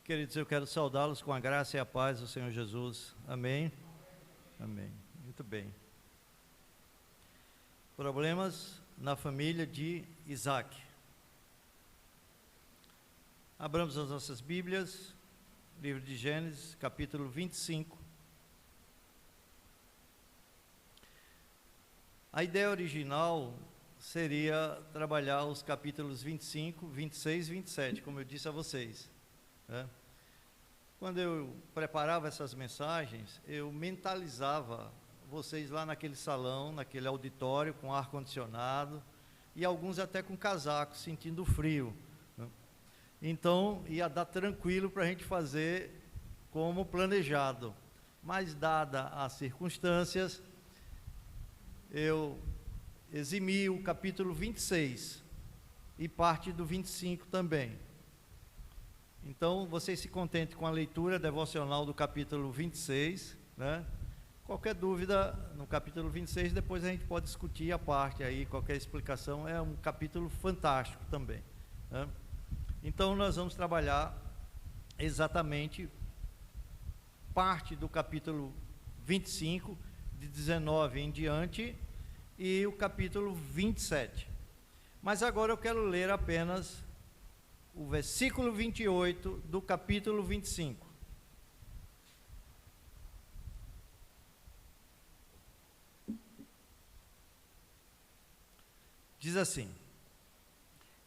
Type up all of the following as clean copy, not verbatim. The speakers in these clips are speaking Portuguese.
Queridos, eu quero saudá-los com a graça e a paz do Senhor Jesus. Amém? Amém. Muito bem. Problemas na família de Isaac. Abramos as nossas Bíblias, livro de Gênesis, capítulo 25. A ideia original seria trabalhar os capítulos 25, 26 e 27, como eu disse a vocês. Quando eu preparava essas mensagens, eu mentalizava vocês lá naquele salão, naquele auditório com ar-condicionado e alguns até com casaco, sentindo frio. Então, ia dar tranquilo para a gente fazer como planejado. Mas, dadas as circunstâncias, eu eximi o capítulo 26 e parte do 25 também. Então, vocês se contentem com a leitura devocional do capítulo 26, né? Qualquer dúvida no capítulo 26, depois a gente pode discutir a parte aí, qualquer explicação, é um capítulo fantástico também, né? Então, nós vamos trabalhar exatamente parte do capítulo 25, de 19 em diante, e o capítulo 27. Mas agora eu quero ler apenas o versículo 28 do capítulo 25. Diz assim: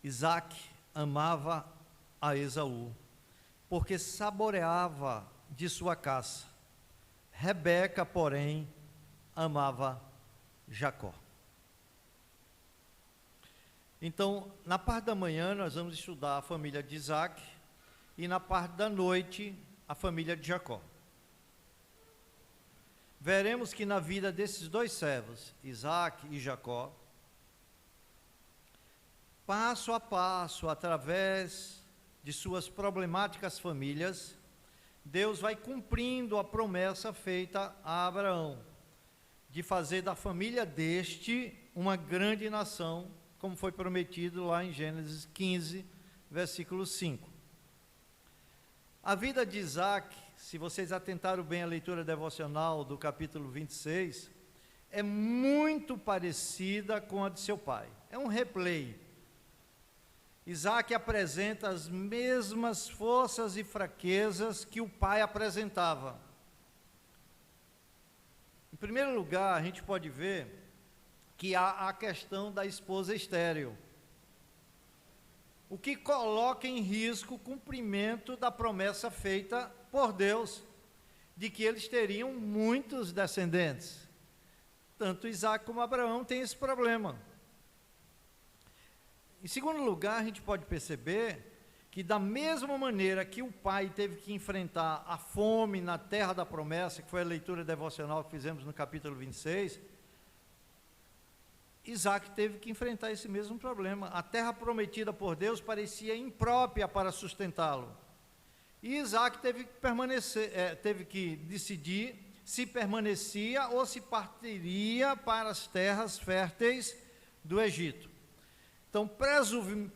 Isaac amava a Esaú, porque saboreava de sua caça. Rebeca, porém, amava Jacó. Então, na parte da manhã, nós vamos estudar a família de Isaac, e na parte da noite, a família de Jacó. Veremos que na vida desses dois servos, Isaac e Jacó, passo a passo, através de suas problemáticas famílias, Deus vai cumprindo a promessa feita a Abraão, de fazer da família deste uma grande nação, como foi prometido lá em Gênesis 15, versículo 5. A vida de Isaac, se vocês atentaram bem à leitura devocional do capítulo 26, é muito parecida com a de seu pai. É um replay. Isaac apresenta as mesmas forças e fraquezas que o pai apresentava. Em primeiro lugar, a gente pode ver que há a questão da esposa estéril, o que coloca em risco o cumprimento da promessa feita por Deus, de que eles teriam muitos descendentes. Tanto Isaac como Abraão têm esse problema. Em segundo lugar, a gente pode perceber que da mesma maneira que o pai teve que enfrentar a fome na terra da promessa, que foi a leitura devocional que fizemos no capítulo 26, Isaac teve que enfrentar esse mesmo problema. A terra prometida por Deus parecia imprópria para sustentá-lo. E Isaac teve que decidir se permanecia ou se partiria para as terras férteis do Egito. Então,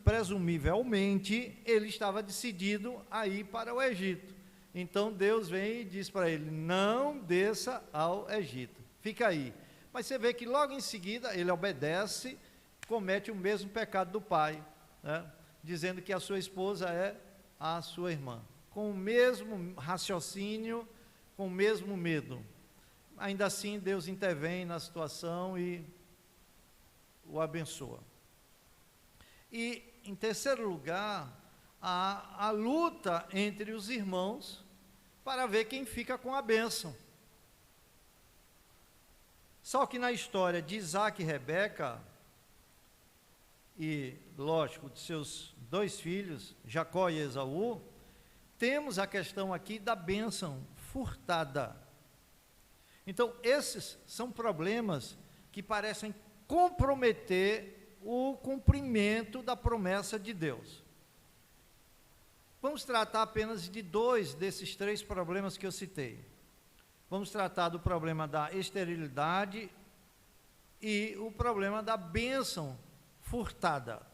presumivelmente, ele estava decidido a ir para o Egito. Então, Deus vem e diz para ele: não desça ao Egito, fica aí. Mas você vê que logo em seguida ele obedece, comete o mesmo pecado do pai, né? Dizendo que a sua esposa é a sua irmã, com o mesmo raciocínio, com o mesmo medo. Ainda assim, Deus intervém na situação e o abençoa. E, em terceiro lugar, a luta entre os irmãos para ver quem fica com a bênção. Só que na história de Isaac e Rebeca, e, lógico, de seus dois filhos, Jacó e Esaú, temos a questão aqui da bênção furtada. Então, esses são problemas que parecem comprometer o cumprimento da promessa de Deus. Vamos tratar apenas de dois desses três problemas que eu citei. Vamos tratar do problema da esterilidade e o problema da bênção furtada.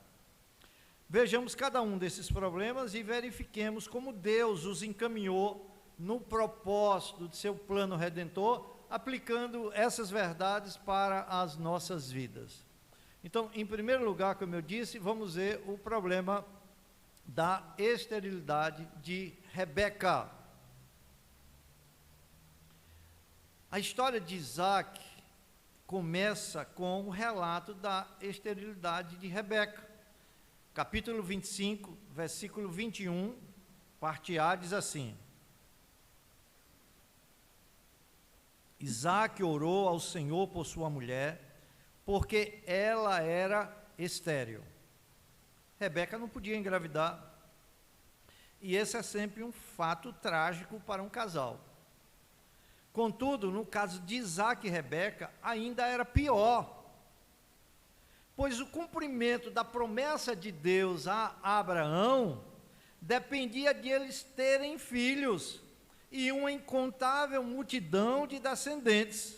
Vejamos cada um desses problemas e verifiquemos como Deus os encaminhou no propósito de seu plano redentor, aplicando essas verdades para as nossas vidas. Então, em primeiro lugar, como eu disse, vamos ver o problema da esterilidade de Rebeca. A história de Isaac começa com o relato da esterilidade de Rebeca. Capítulo 25, versículo 21, parte A, diz assim: Isaac orou ao Senhor por sua mulher, porque ela era estéril. Rebeca não podia engravidar, e esse é sempre um fato trágico para um casal. Contudo, no caso de Isaac e Rebeca, ainda era pior, pois o cumprimento da promessa de Deus a Abraão dependia de eles terem filhos e uma incontável multidão de descendentes.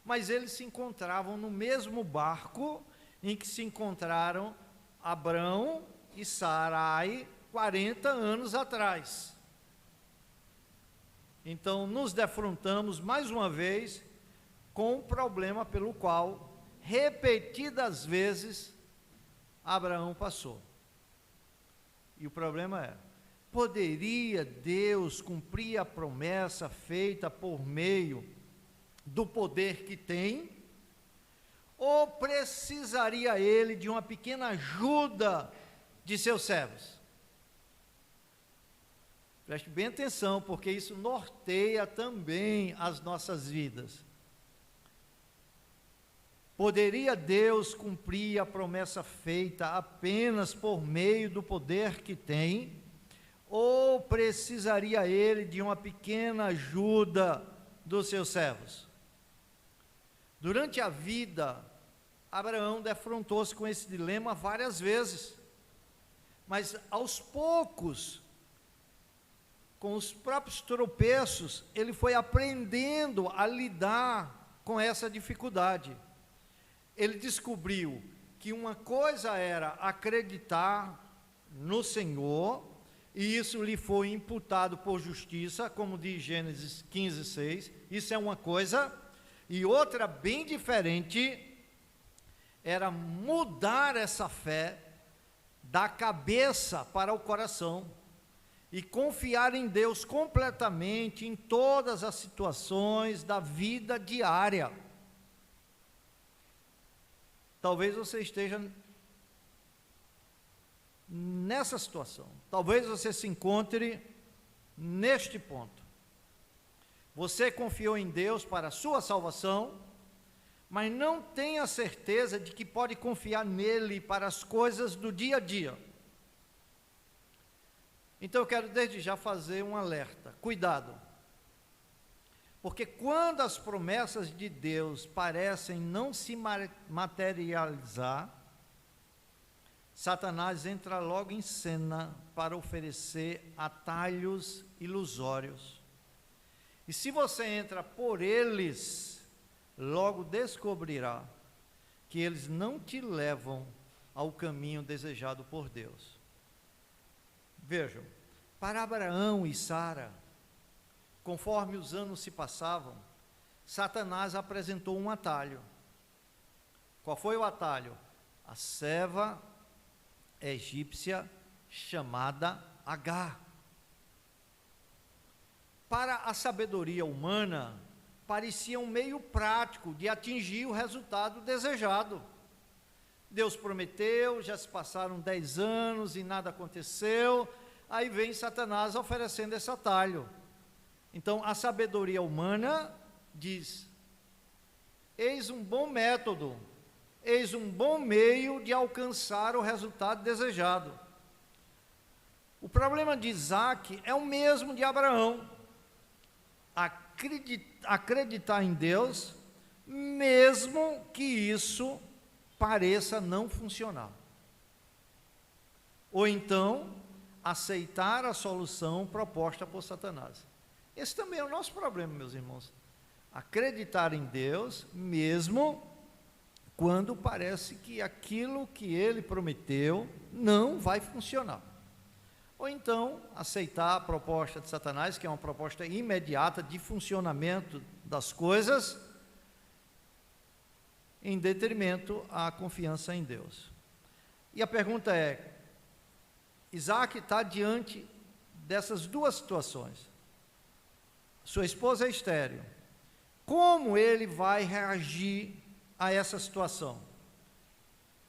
Mas eles se encontravam no mesmo barco em que se encontraram Abrão e Sarai 40 anos atrás. Então, nos defrontamos mais uma vez com o problema pelo qual repetidas vezes Abraão passou. E o problema é: poderia Deus cumprir a promessa feita por meio do poder que tem? Ou precisaria ele de uma pequena ajuda de seus servos? Preste bem atenção, porque isso norteia também as nossas vidas. Poderia Deus cumprir a promessa feita apenas por meio do poder que tem? Ou precisaria ele de uma pequena ajuda dos seus servos? Durante a vida, Abraão defrontou-se com esse dilema várias vezes, mas aos poucos, com os próprios tropeços, ele foi aprendendo a lidar com essa dificuldade. Ele descobriu que uma coisa era acreditar no Senhor, e isso lhe foi imputado por justiça, como diz Gênesis 15, 6, isso é uma coisa, e outra bem diferente, era mudar essa fé da cabeça para o coração, e confiar em Deus completamente em todas as situações da vida diária. Talvez você esteja nessa situação, talvez você se encontre neste ponto. Você confiou em Deus para a sua salvação, mas não tem a certeza de que pode confiar nele para as coisas do dia a dia. Então eu quero desde já fazer um alerta: cuidado, porque quando as promessas de Deus parecem não se materializar, Satanás entra logo em cena para oferecer atalhos ilusórios. E se você entra por eles, logo descobrirá que eles não te levam ao caminho desejado por Deus. Vejam, para Abraão e Sara, conforme os anos se passavam, Satanás apresentou um atalho. Qual foi o atalho? A serva egípcia chamada Agar. Para a sabedoria humana, parecia um meio prático de atingir o resultado desejado. Deus prometeu, já se passaram 10 anos e nada aconteceu, aí vem Satanás oferecendo esse atalho. Então, a sabedoria humana diz: eis um bom método, eis um bom meio de alcançar o resultado desejado. O problema de Isaac é o mesmo de Abraão: acreditar em Deus, mesmo que isso pareça não funcionar. Ou então, aceitar a solução proposta por Satanás. Esse também é o nosso problema, meus irmãos. Acreditar em Deus, mesmo quando parece que aquilo que ele prometeu não vai funcionar. Ou então, aceitar a proposta de Satanás, que é uma proposta imediata de funcionamento das coisas, em detrimento à confiança em Deus. E a pergunta é, Isaac está diante dessas duas situações. Sua esposa é estéril. Como ele vai reagir a essa situação?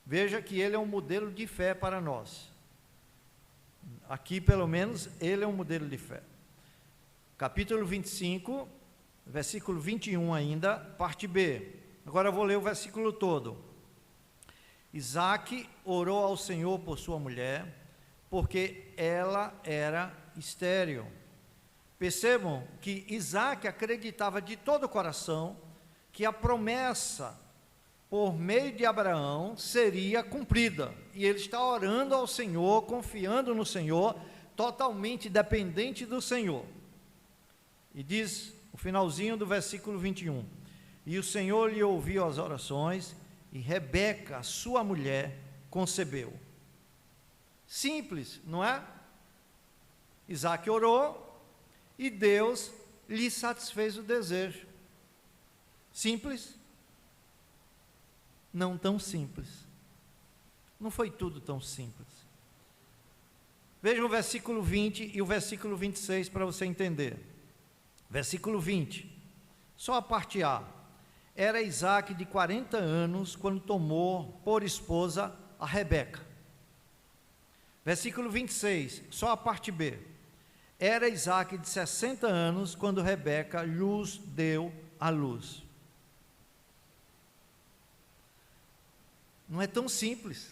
Veja que ele é um modelo de fé para nós. Aqui, pelo menos, ele é um modelo de fé. Capítulo 25, versículo 21 ainda, parte B. Agora eu vou ler o versículo todo. Isaac orou ao Senhor por sua mulher, porque ela era estéril. Percebam que Isaac acreditava de todo o coração que a promessa por meio de Abraão seria cumprida, e ele está orando ao Senhor, confiando no Senhor, totalmente dependente do Senhor. E diz o finalzinho do versículo 21, e o Senhor lhe ouviu as orações, e Rebeca, sua mulher, concebeu. Simples, não é? Isaac orou, e Deus lhe satisfez o desejo. Simples? Não tão simples. Não foi tudo tão simples. Veja o versículo 20 e o versículo 26 para você entender. Versículo 20, só a parte A. Era Isaac de 40 anos quando tomou por esposa a Rebeca. Versículo 26, só a parte B. Era Isaac de 60 anos quando Rebeca lhes deu a luz. Não é tão simples.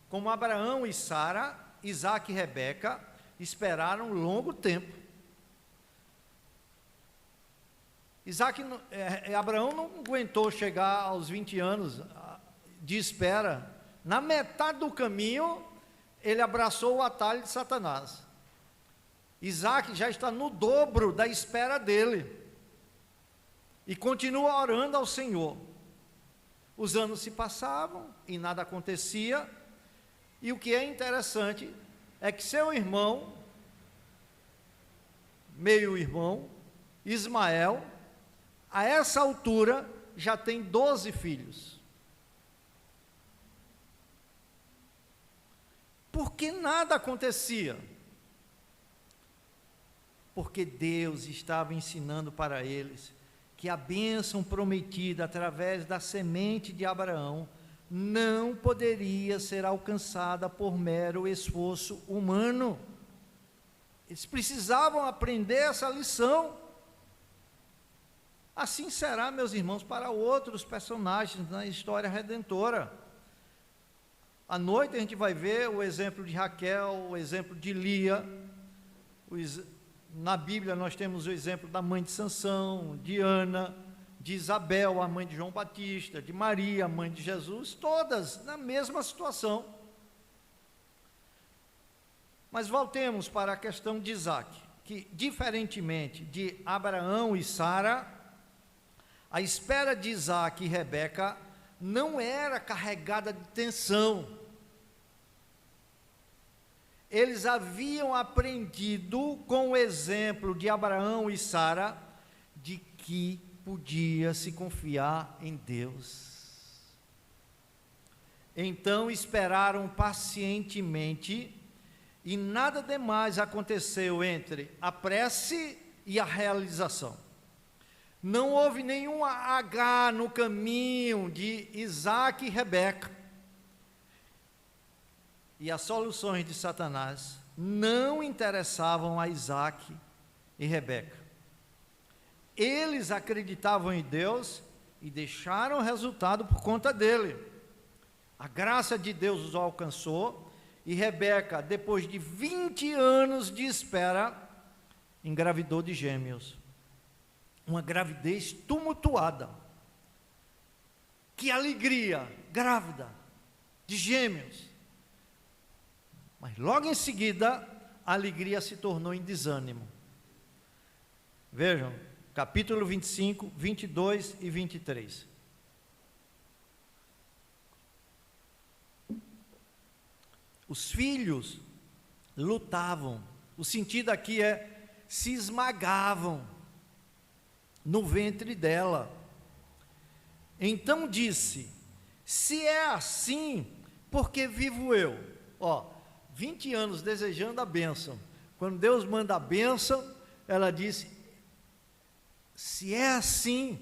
Como Abraão e Sara, Isaac e Rebeca esperaram um longo tempo. Abraão não aguentou chegar aos 20 anos de espera. Na metade do caminho, ele abraçou o atalho de Satanás. Isaac já está no dobro da espera dele. E continua orando ao Senhor. Os anos se passavam e nada acontecia, e o que é interessante é que seu irmão, meio-irmão, Ismael, a essa altura já tem 12 filhos. Por que nada acontecia? Porque Deus estava ensinando para eles que a bênção prometida através da semente de Abraão não poderia ser alcançada por mero esforço humano. Eles precisavam aprender essa lição. Assim será, meus irmãos, para outros personagens na história redentora. À noite a gente vai ver o exemplo de Raquel, o exemplo de Lia. Na Bíblia nós temos o exemplo da mãe de Sansão, de Ana, de Isabel, a mãe de João Batista, de Maria, a mãe de Jesus, todas na mesma situação. Mas voltemos para a questão de Isaac, que diferentemente de Abraão e Sara, a espera de Isaac e Rebeca não era carregada de tensão. Eles haviam aprendido com o exemplo de Abraão e Sara, de que podia se confiar em Deus. Então esperaram pacientemente, e nada demais aconteceu entre a prece e a realização. Não houve nenhum H no caminho de Isaac e Rebeca. E as soluções de Satanás não interessavam a Isaac e Rebeca. Eles acreditavam em Deus e deixaram o resultado por conta dele. A graça de Deus os alcançou, e Rebeca, depois de 20 anos de espera, engravidou de gêmeos. Uma gravidez tumultuada. Que alegria, grávida, de gêmeos. Mas logo em seguida, a alegria se tornou em desânimo. Vejam, capítulo 25, 22 e 23. os filhos lutavam. O sentido aqui é se esmagavam no ventre dela. Então disse: se é assim, por que vivo eu? 20 anos desejando a bênção. Quando Deus manda a bênção, ela disse: se é assim,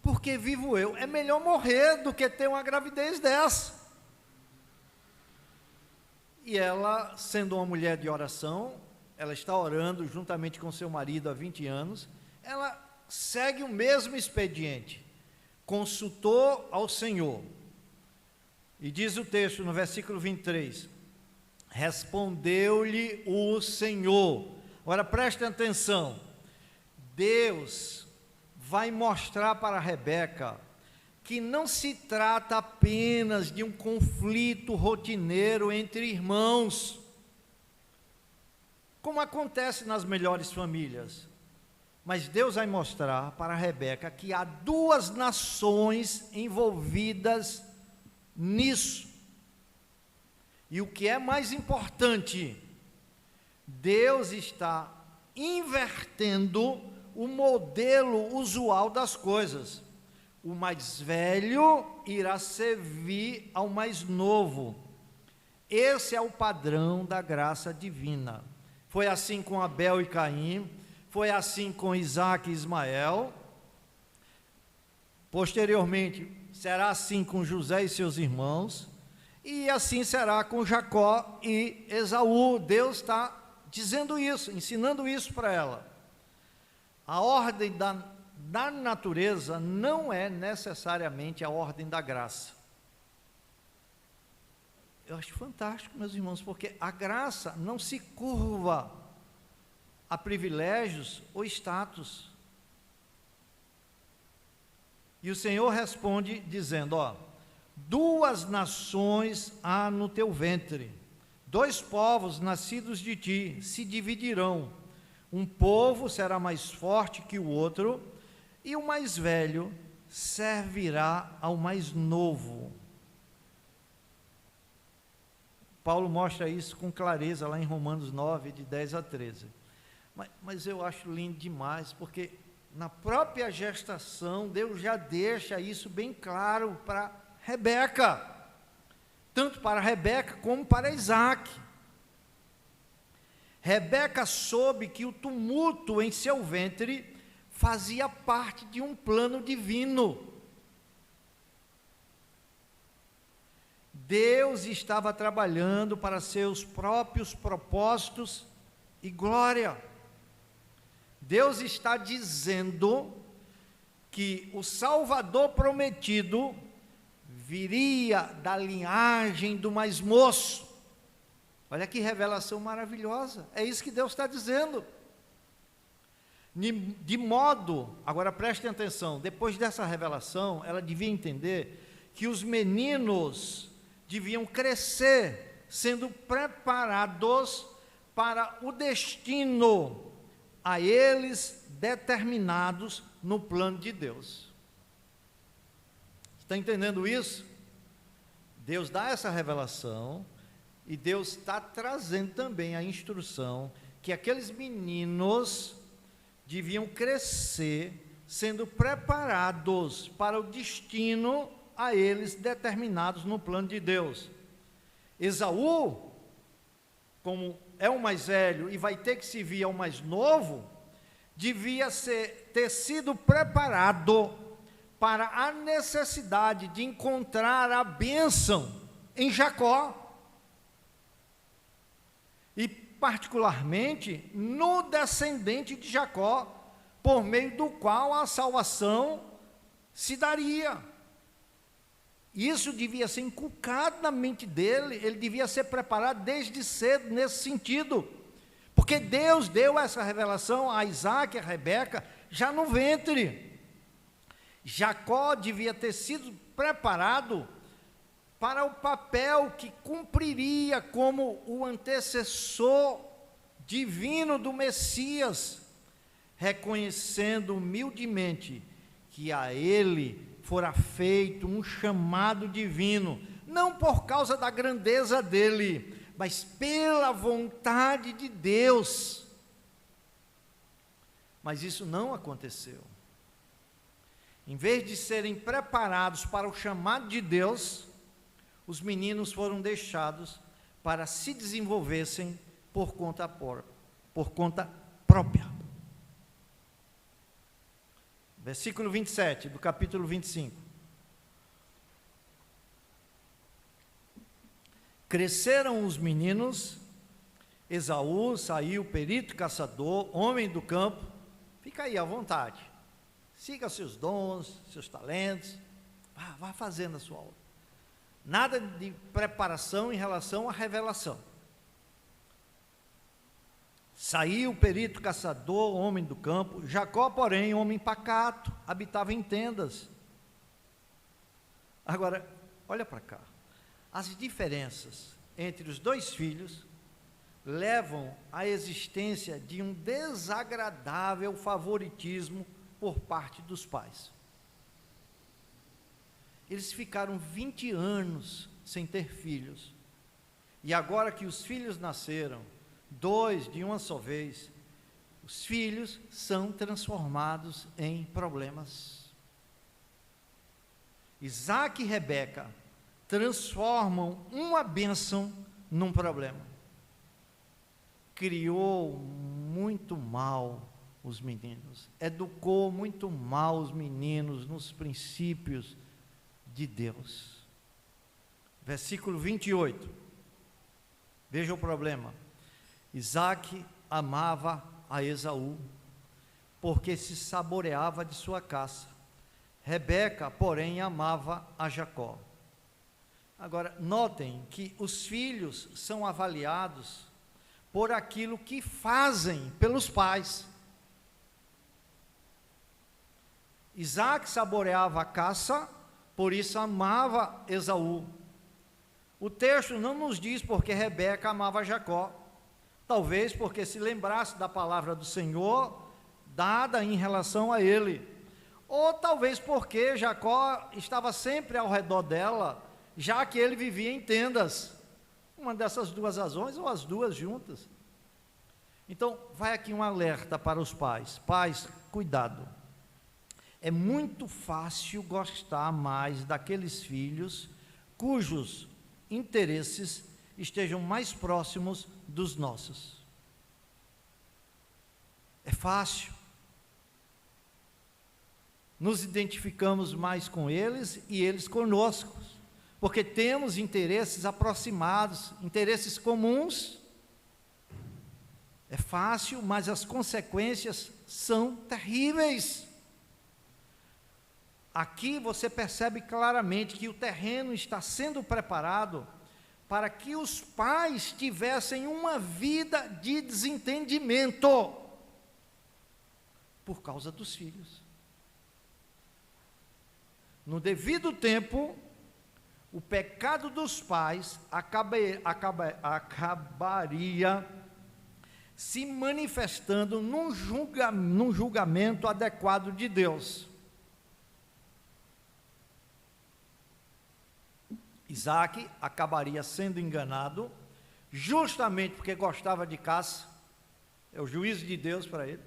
por que vivo eu? É melhor morrer do que ter uma gravidez dessa. E ela, sendo uma mulher de oração, ela está orando juntamente com seu marido há 20 anos, ela segue o mesmo expediente, consultou ao Senhor, e diz o texto no versículo 23, respondeu-lhe o Senhor. Agora prestem atenção, Deus vai mostrar para Rebeca que não se trata apenas de um conflito rotineiro entre irmãos, como acontece nas melhores famílias, mas Deus vai mostrar para Rebeca que há duas nações envolvidas nisso, e o que é mais importante, Deus está invertendo o modelo usual das coisas. O mais velho irá servir ao mais novo. Esse é o padrão da graça divina. Foi assim com Abel e Caim, foi assim com Isaac e Ismael. Posteriormente, será assim com José e seus irmãos, e assim será com Jacó e Esaú. Deus está dizendo isso, ensinando isso para ela. A ordem da natureza não é necessariamente a ordem da graça. Eu acho fantástico, meus irmãos, porque a graça não se curva a privilégios ou status. E o Senhor responde dizendo: duas nações há no teu ventre, dois povos nascidos de ti se dividirão, um povo será mais forte que o outro, e o mais velho servirá ao mais novo. Paulo mostra isso com clareza lá em Romanos 9, de 10 a 13. Mas eu acho lindo demais, porque na própria gestação, Deus já deixa isso bem claro para Rebeca, tanto para Rebeca como para Isaac. Rebeca soube que o tumulto em seu ventre fazia parte de um plano divino. Deus estava trabalhando para seus próprios propósitos e glória. Deus está dizendo que o Salvador prometido viria da linhagem do mais moço. Olha que revelação maravilhosa, é isso que Deus está dizendo. De modo, agora prestem atenção, depois dessa revelação, ela devia entender que os meninos deviam crescer, sendo preparados para o destino a eles determinados no plano de Deus. Está entendendo isso? Deus dá essa revelação, e Deus está trazendo também a instrução que aqueles meninos deviam crescer, sendo preparados para o destino a eles determinados no plano de Deus. Esaú, como é o mais velho e vai ter que servir ao mais novo, devia ter sido preparado para a necessidade de encontrar a bênção em Jacó, e particularmente no descendente de Jacó, por meio do qual a salvação se daria. Isso devia ser inculcado na mente dele, ele devia ser preparado desde cedo nesse sentido, porque Deus deu essa revelação a Isaac e a Rebeca já no ventre. Jacó devia ter sido preparado para o papel que cumpriria como o antecessor divino do Messias, reconhecendo humildemente que a ele fora feito um chamado divino, não por causa da grandeza dele, mas pela vontade de Deus. Mas isso não aconteceu. Em vez de serem preparados para o chamado de Deus, os meninos foram deixados para se desenvolvessem por conta própria. Versículo 27 do capítulo 25. Cresceram os meninos, Esaú saiu perito caçador, homem do campo. Fica aí à vontade, siga seus dons, seus talentos, vá fazendo a sua obra. Nada de preparação em relação à revelação. Saiu perito caçador, homem do campo. Jacó, porém, homem pacato, habitava em tendas. Agora, olha para cá. As diferenças entre os dois filhos levam à existência de um desagradável favoritismo por parte dos pais. Eles ficaram 20 anos sem ter filhos, e agora que os filhos nasceram, 2 de uma só vez, os filhos são transformados em problemas. Isaac e Rebeca transformam uma bênção num problema. Criou muito mal os meninos, educou muito mal os meninos nos princípios de Deus. Versículo 28, veja o problema. Isaac amava a Esaú, porque se saboreava de sua caça. Rebeca, porém, amava a Jacó. Agora, notem que os filhos são avaliados por aquilo que fazem pelos pais. Isaac saboreava a caça, por isso amava Esaú. O texto não nos diz porque Rebeca amava Jacó, talvez porque se lembrasse da palavra do Senhor, dada em relação a ele, ou talvez porque Jacó estava sempre ao redor dela, já que ele vivia em tendas. Uma dessas duas razões, ou as duas juntas. Então, vai aqui um alerta para os pais. Pais, cuidado. É muito fácil gostar mais daqueles filhos cujos interesses estejam mais próximos dos nossos. É fácil. Nos identificamos mais com eles e eles conosco, porque temos interesses aproximados, interesses comuns. É fácil, mas as consequências são terríveis. Aqui você percebe claramente que o terreno está sendo preparado para que os pais tivessem uma vida de desentendimento por causa dos filhos. No devido tempo, o pecado dos pais acabaria se manifestando num julgamento adequado de Deus. Isaac acabaria sendo enganado, justamente porque gostava de caça, é o juízo de Deus para ele.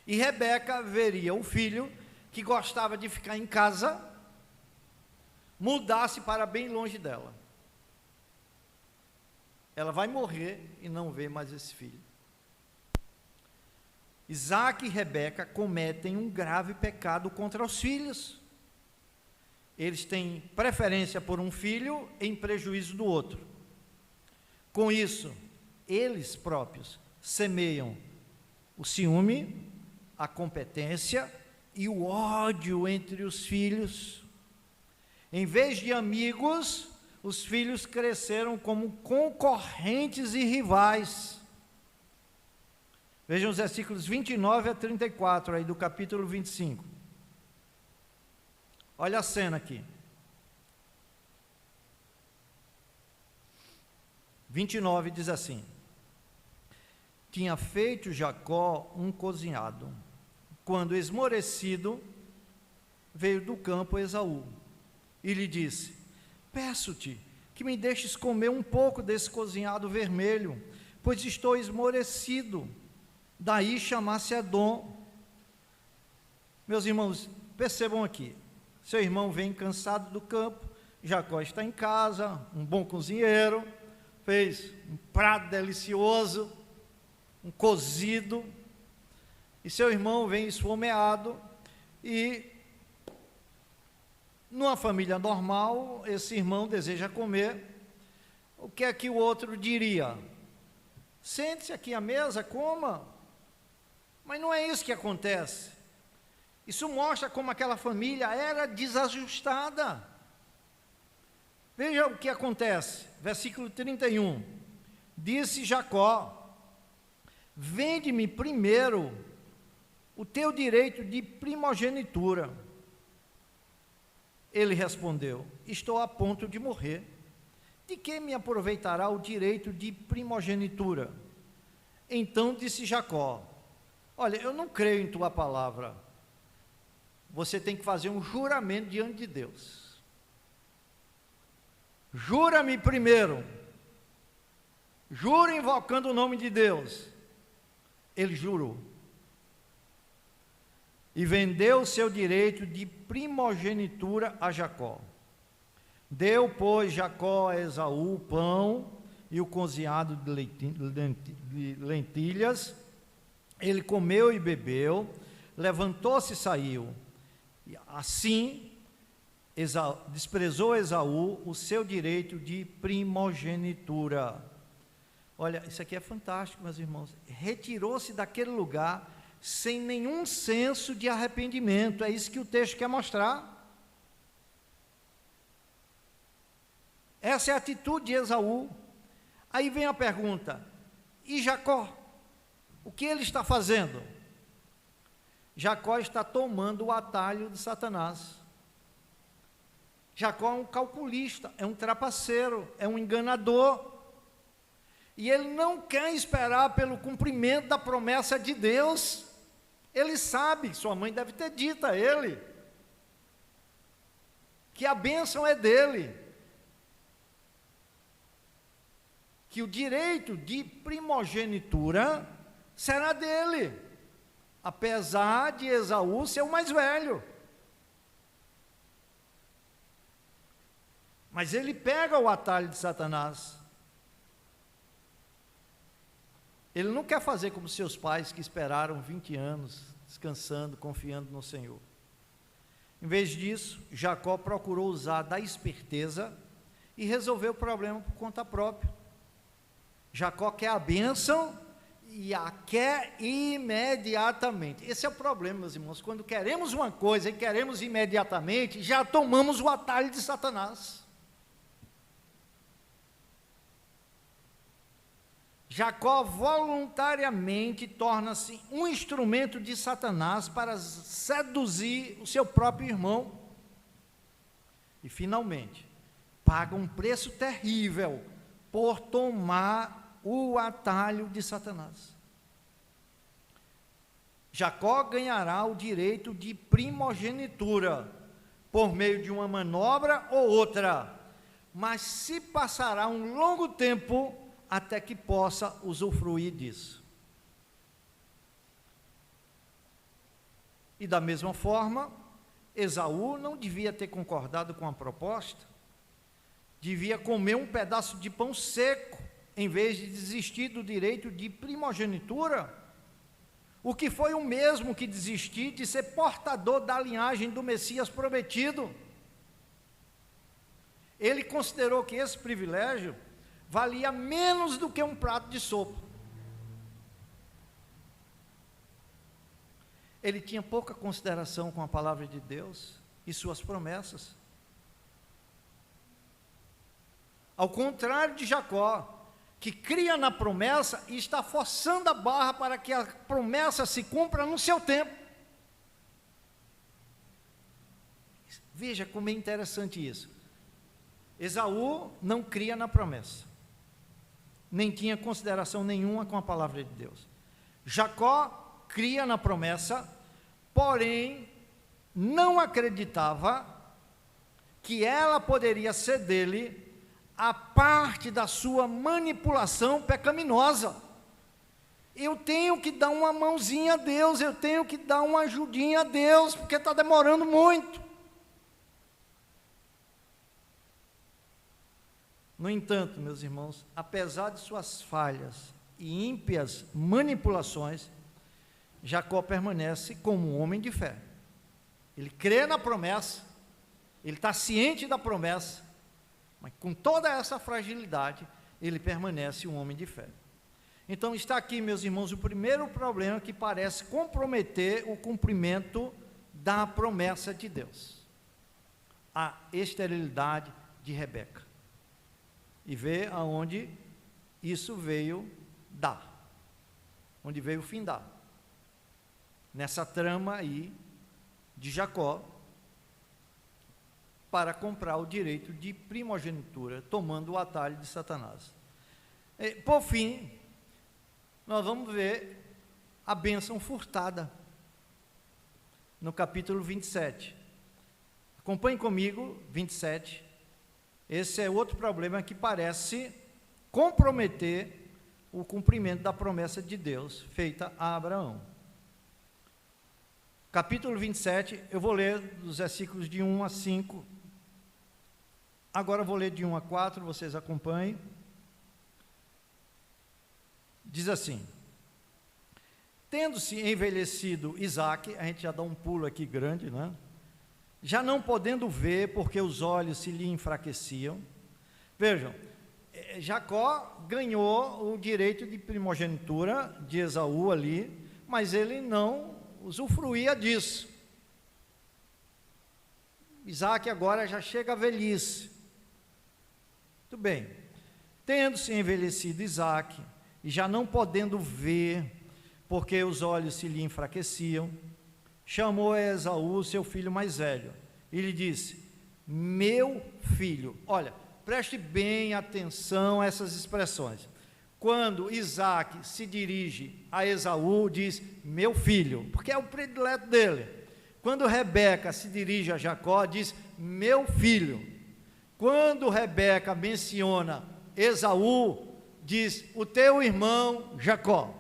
E Rebeca veria o filho que gostava de ficar em casa, mudasse para bem longe dela. Ela vai morrer e não vê mais esse filho. Isaac e Rebeca cometem um grave pecado contra os filhos. Eles têm preferência por um filho em prejuízo do outro. Com isso, eles próprios semeiam o ciúme, a competência e o ódio entre os filhos. Em vez de amigos, os filhos cresceram como concorrentes e rivais. Vejam os versículos 29 a 34 aí do capítulo 25. Olha a cena aqui. 29 diz assim: tinha feito Jacó um cozinhado, quando esmorecido, veio do campo Esaú, e lhe disse: peço-te que me deixes comer um pouco desse cozinhado vermelho, pois estou esmorecido. Daí chamar-se Edom. Meus irmãos, percebam aqui, seu irmão vem cansado do campo, Jacó está em casa, um bom cozinheiro, fez um prato delicioso, um cozido, e seu irmão vem esfomeado, e numa família normal, esse irmão deseja comer, o que é que o outro diria? Sente-se aqui à mesa, coma. Mas não é isso que acontece. Isso mostra como aquela família era desajustada. Veja o que acontece, versículo 31. Disse Jacó: vende-me primeiro o teu direito de primogenitura. Ele respondeu: estou a ponto de morrer. De que me aproveitará o direito de primogenitura? Então disse Jacó: olha, eu não creio em tua palavra. Você tem que fazer um juramento diante de Deus. Jura-me primeiro. Jura invocando o nome de Deus. Ele jurou. E vendeu o seu direito de primogenitura a Jacó. Deu, pois, Jacó a Esaú o pão e o cozinhado de lentilhas. Ele comeu e bebeu, levantou-se e saiu. E assim, desprezou Esaú o seu direito de primogenitura. Olha, isso aqui é fantástico, meus irmãos. Retirou-se daquele lugar sem nenhum senso de arrependimento. É isso que o texto quer mostrar. Essa é a atitude de Esaú. Aí vem a pergunta: e Jacó? O que ele está fazendo? Jacó está tomando o atalho de Satanás. Jacó é um calculista, é um trapaceiro, é um enganador. E ele não quer esperar pelo cumprimento da promessa de Deus. Ele sabe, sua mãe deve ter dito a ele, que a bênção é dele, que o direito de primogenitura será dele, apesar de Esaú ser o mais velho. Mas ele pega o atalho de Satanás. Ele não quer fazer como seus pais que esperaram 20 anos, descansando, confiando no Senhor. Em vez disso, Jacó procurou usar da esperteza e resolveu o problema por conta própria. Jacó quer a bênção e a quer imediatamente. Esse é o problema, meus irmãos. Quando queremos uma coisa e queremos imediatamente, já tomamos o atalho de Satanás. Jacó voluntariamente torna-se um instrumento de Satanás para seduzir o seu próprio irmão. E finalmente, paga um preço terrível por tomar o atalho de Satanás. Jacó ganhará o direito de primogenitura por meio de uma manobra ou outra, mas se passará um longo tempo até que possa usufruir disso. E da mesma forma, Esaú não devia ter concordado com a proposta, devia comer um pedaço de pão seco, em vez de desistir do direito de primogenitura, o que foi o mesmo que desistir de ser portador da linhagem do Messias prometido. Ele considerou que esse privilégio valia menos do que um prato de sopa. Ele tinha pouca consideração com a palavra de Deus e suas promessas. Ao contrário de Jacó, que cria na promessa e está forçando a barra para que a promessa se cumpra no seu tempo. Veja como é interessante isso. Esaú não cria na promessa, nem tinha consideração nenhuma com a palavra de Deus. Jacó cria na promessa, porém não acreditava que ela poderia ser dele a parte da sua manipulação pecaminosa. Eu tenho que dar uma mãozinha a Deus, eu tenho que dar uma ajudinha a Deus, porque está demorando muito. No entanto, meus irmãos, apesar de suas falhas e ímpias manipulações, Jacó permanece como um homem de fé. Ele crê na promessa, ele está ciente da promessa, mas com toda essa fragilidade, ele permanece um homem de fé. Então está aqui, meus irmãos, o primeiro problema que parece comprometer o cumprimento da promessa de Deus: a esterilidade de Rebeca. E vê aonde isso veio dar, onde veio findar, nessa trama aí de Jacó, para comprar o direito de primogenitura, tomando o atalho de Satanás. Por fim, nós vamos ver a bênção furtada, no capítulo 27. Acompanhe comigo, 27. Esse é outro problema que parece comprometer o cumprimento da promessa de Deus feita a Abraão. Capítulo 27, eu vou ler dos versículos de 1 a 5. Agora eu vou ler de 1 a 4, vocês acompanhem. Diz assim: tendo-se envelhecido Isaque, a gente já dá um pulo aqui grande, né? Já não podendo ver, porque os olhos se lhe enfraqueciam. Vejam, Jacó ganhou o direito de primogenitura de Esaú ali, mas ele não usufruía disso. Isaque agora já chega à velhice. Muito bem. Tendo-se envelhecido Isaque, e já não podendo ver, porque os olhos se lhe enfraqueciam, chamou a Esaú, seu filho mais velho, e lhe disse: meu filho. Olha, preste bem atenção a essas expressões. Quando Isaque se dirige a Esaú, diz meu filho, porque é o predileto dele. Quando Rebeca se dirige a Jacó, diz meu filho. Quando Rebeca menciona Esaú, diz o teu irmão Jacó.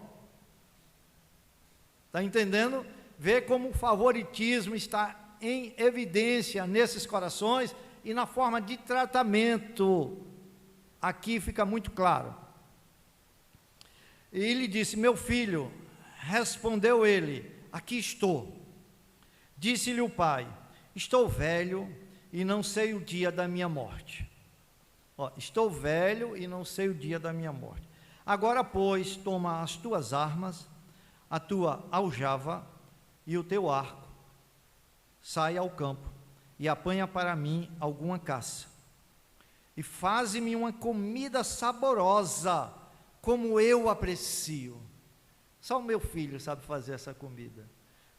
Está entendendo? Vê como o favoritismo está em evidência nesses corações e na forma de tratamento. Aqui fica muito claro. E ele disse: meu filho. Respondeu ele: aqui estou. Disse-lhe o pai: estou velho e não sei o dia da minha morte. Estou velho e não sei o dia da minha morte. Agora, pois, toma as tuas armas, a tua aljava e o teu arco, sai ao campo e apanha para mim alguma caça, e faze-me uma comida saborosa, como eu aprecio. Só o meu filho sabe fazer essa comida,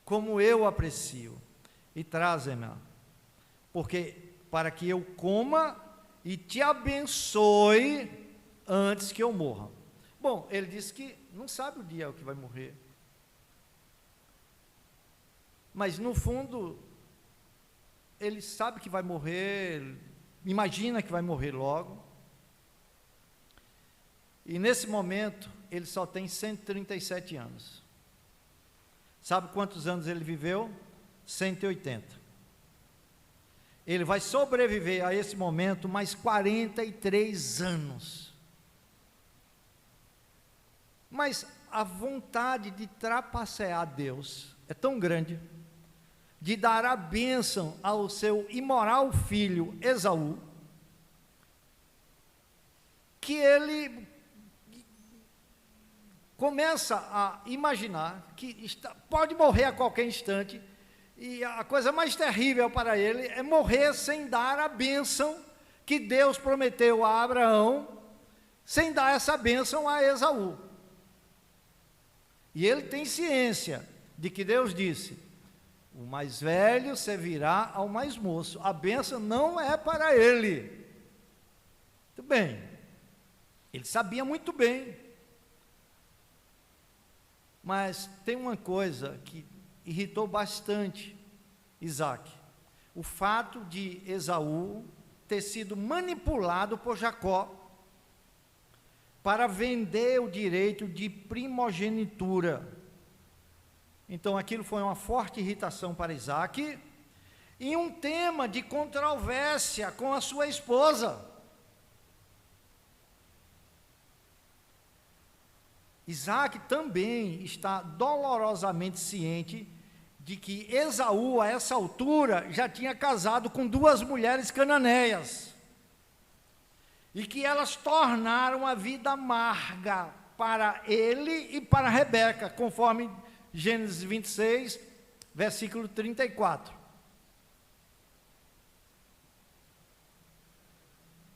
como eu aprecio, e traze-me, porque para que eu coma e te abençoe antes que eu morra. Bom, ele disse que não sabe o dia que vai morrer, mas no fundo ele sabe que vai morrer, imagina que vai morrer logo, e nesse momento ele só tem 137 anos. Sabe quantos anos ele viveu? 180. Ele vai sobreviver a esse momento mais 43 anos. Mas a vontade de trapacear Deus é tão grande, de dar a bênção ao seu imoral filho Esaú, que ele começa a imaginar que pode morrer a qualquer instante, e a coisa mais terrível para ele é morrer sem dar a bênção que Deus prometeu a Abraão, sem dar essa bênção a Esaú. E ele tem ciência de que Deus disse: o mais velho servirá ao mais moço. A bênção não é para ele. Muito bem. Ele sabia muito bem. Mas tem uma coisa que irritou bastante Isaque: o fato de Esaú ter sido manipulado por Jacó para vender o direito de primogenitura. Então aquilo foi uma forte irritação para Isaac, e um tema de controvérsia com a sua esposa. Isaac também está dolorosamente ciente de que Esaú, a essa altura, já tinha casado com 2 mulheres cananeias, e que elas tornaram a vida amarga para ele e para Rebeca, conforme Gênesis 26, versículo 34.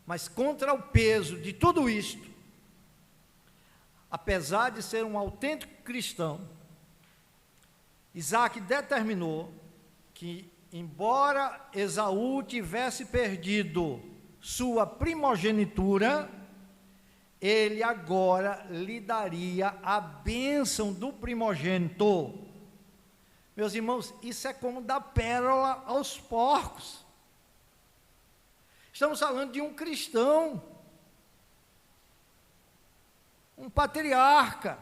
Mas contra o peso de tudo isto, apesar de ser um autêntico cristão, Isaac determinou que, embora Esaú tivesse perdido sua primogenitura, ele agora lhe daria a bênção do primogênito. Meus irmãos, isso é como dar pérola aos porcos. Estamos falando de um cristão, um patriarca.